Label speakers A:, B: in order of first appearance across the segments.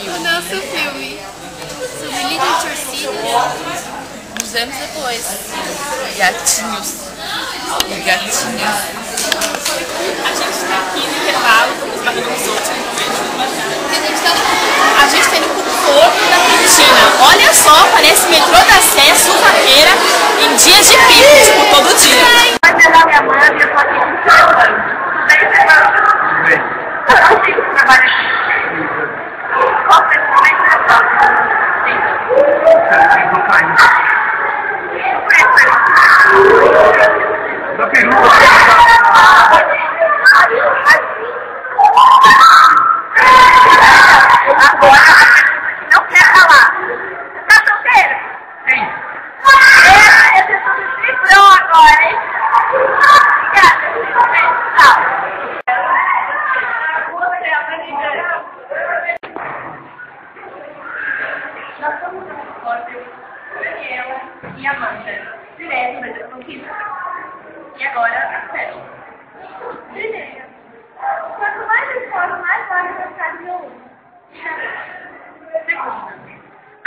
A: O nosso filme sobre líder de torcida.
B: Uns anos depois. Gatinhos. E gatinhas.
C: A gente tá aqui no intervalo, estamos batendo os outros. A gente tá indo pro Porto da Cristina. Olha só, parece metrô da Sé, suvaqueira, em dias de pico, tipo, todo dia.
D: Vai pegar minha mãe, eu tô aqui com o trabalho. Tudo bem? Eu não sei que trabalho aqui. Qual é o momento que eu faço? Eu vou sair. Da perua. Agora, não quer falar. Tá solteiro? Sim. Eu tô no cifrão agora, hein? Nós somos a repórter Daniela e Amanda, direto da conquista. E agora a festa. Primeiro, quanto mais eu escolho, mais vale vai ficar de meu uso. Segunda,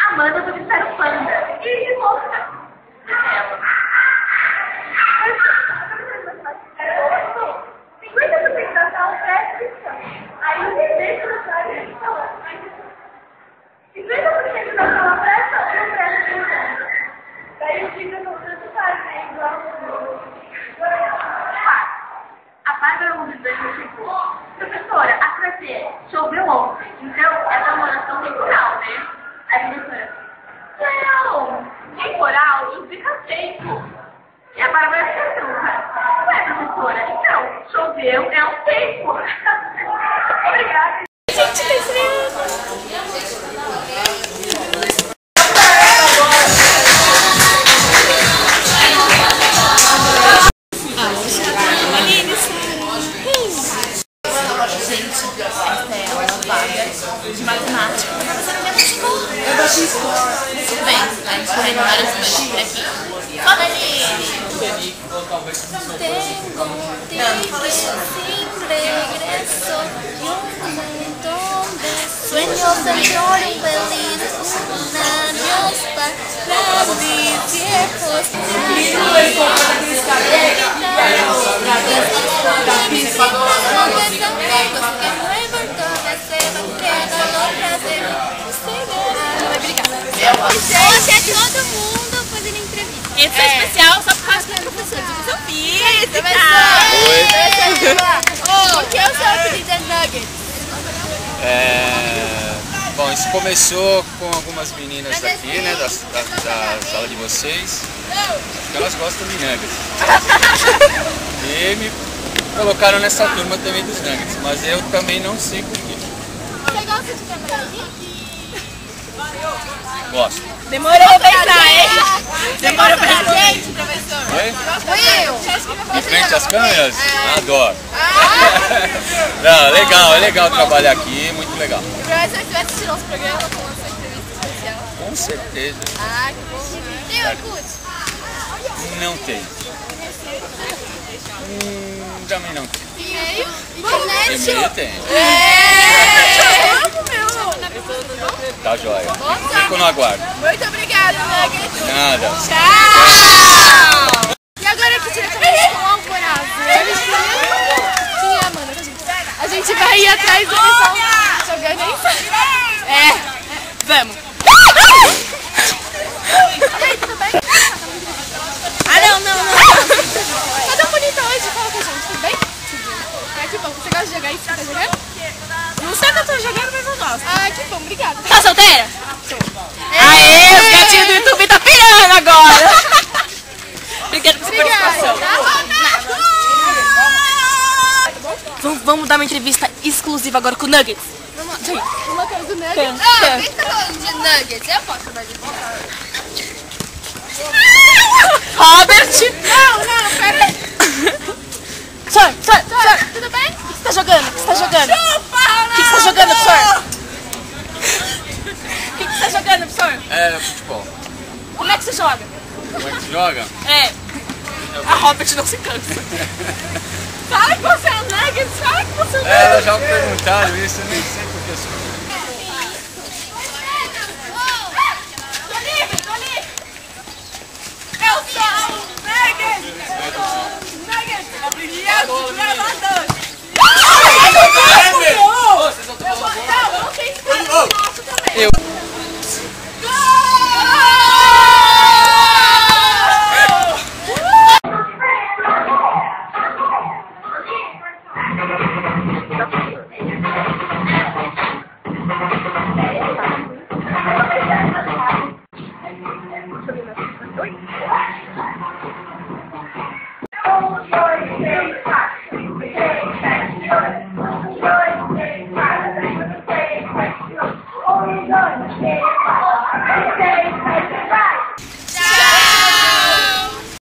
D: Amanda do Mistério Panda. E de volta. Daniela. 50% da sala pré-inscrição. Aí, deixa eu usar a inscrição. 50% da sala pré-inscrição. Daí fica no resultado, né? Igual a Bárbara Mundidante chegou. Professora, a francesa choveu ontem, então é namoração temporal, né? A professora, não, temporal implica tempo. E a Bárbara pergunta, ué, professora, então, choveu é um tempo. Obrigada.
A: Gente, tá estreando.
B: Gente, esta é uma vaga de matemática. A professora me apostou. Eu bati escola. Tudo bem, a gente tá indo várias coisas por aqui. Fala ali!
A: Regreso y un montón de sueños de llor y feliz, años para mis viejos Hoje é todo mundo fazendo entrevista.
C: Esse é especial só por causa do professor de educação física.
A: Por que o seu apelido é Nuggets?
E: Bom, isso começou com algumas meninas daqui, né, da sala de vocês, que elas gostam de nuggets. E me colocaram nessa turma também dos nuggets, mas eu também não sei porquê.
A: Você gosta de trabalhar aqui?
E: Gosto.
C: Demorou pra pensar, hein? Demorou pra pensar.
A: Gente, professor.
E: Oi?
A: Foi eu.
E: Em frente às câmeras? Adoro. Não, é legal trabalhar aqui, muito legal.
A: E professor, você vai assistir nosso programa com a sua entrevista especial?
E: Com certeza.
A: Ah, que bom. Tem Orkut?
E: Não tem. Também não tem.
A: E-mail? Internet?
E: E-mail tem. Tá jóia. Fico no aguardo.
A: Muito obrigada, Nuggets.
E: Nada.
A: Tchau! E agora que diretamente com o Alvorada, quem é a Amanda? A gente vai ir atrás do pessoal jogando aí.
C: Vamos.
A: E aí, tudo bem?
C: Não.
A: Tá tão bonita hoje, fala com a gente, tudo bem? Ah, que bom. Você gosta de jogar isso? Você tá jogando?
C: Não sei que eu tô jogando, mas eu gosto.
A: Ah, que bom. obrigada.
C: Tá solteira? Aê, os gatinhos do YouTube tá pirando agora. Obrigada por sua participação. Vamos dar uma entrevista exclusiva agora com o Nuggets.
A: Uma coisa do Nuggets.
C: Quem?
A: Não, quem tá falando de Nuggets? Eu posso chamar de
C: Robert!
A: Não, pera aí.
C: Sor,
A: Tudo bem?
C: o que você tá jogando? O que você tá jogando? O que você tá jogando, professor? O que você tá jogando, professor?
E: É futebol.
C: Como é que você joga?
E: Como é que se joga?
C: É. A Robert não se cansa. Fala que você é um Nuggets, fala que você é um
E: Ela
C: Nuggets.
E: já me perguntaram isso, eu nem sei porque eu sou.
C: Tô livre. Eu sou um Nuggets. Nuggets, obrigado, gravador.
E: Vocês não estão falando.
C: Não, não tem espaço nosso também.